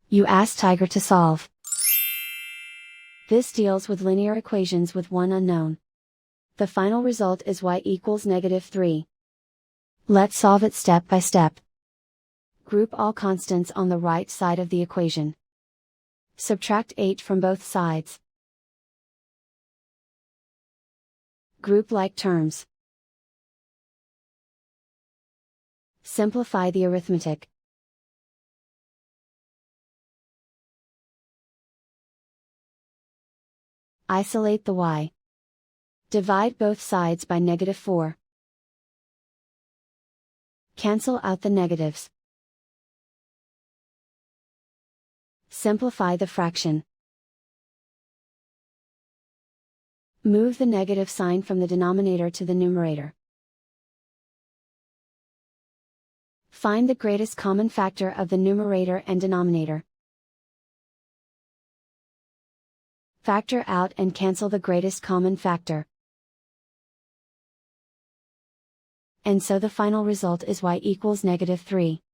You ask Tiger to solve. This deals with linear equations with one unknown. The final result is y equals -3. Let's solve it step by step. Group all constants on the right side of the equation. Subtract 8 from both sides. Group like terms. Simplify the arithmetic. Isolate the y. Divide both sides by -4. Cancel out the negatives. Simplify the fraction. Move the negative sign from the denominator to the numerator. Find the greatest common factor of the numerator and denominator. Factor out and cancel the greatest common factor. And so the final result is y equals -3.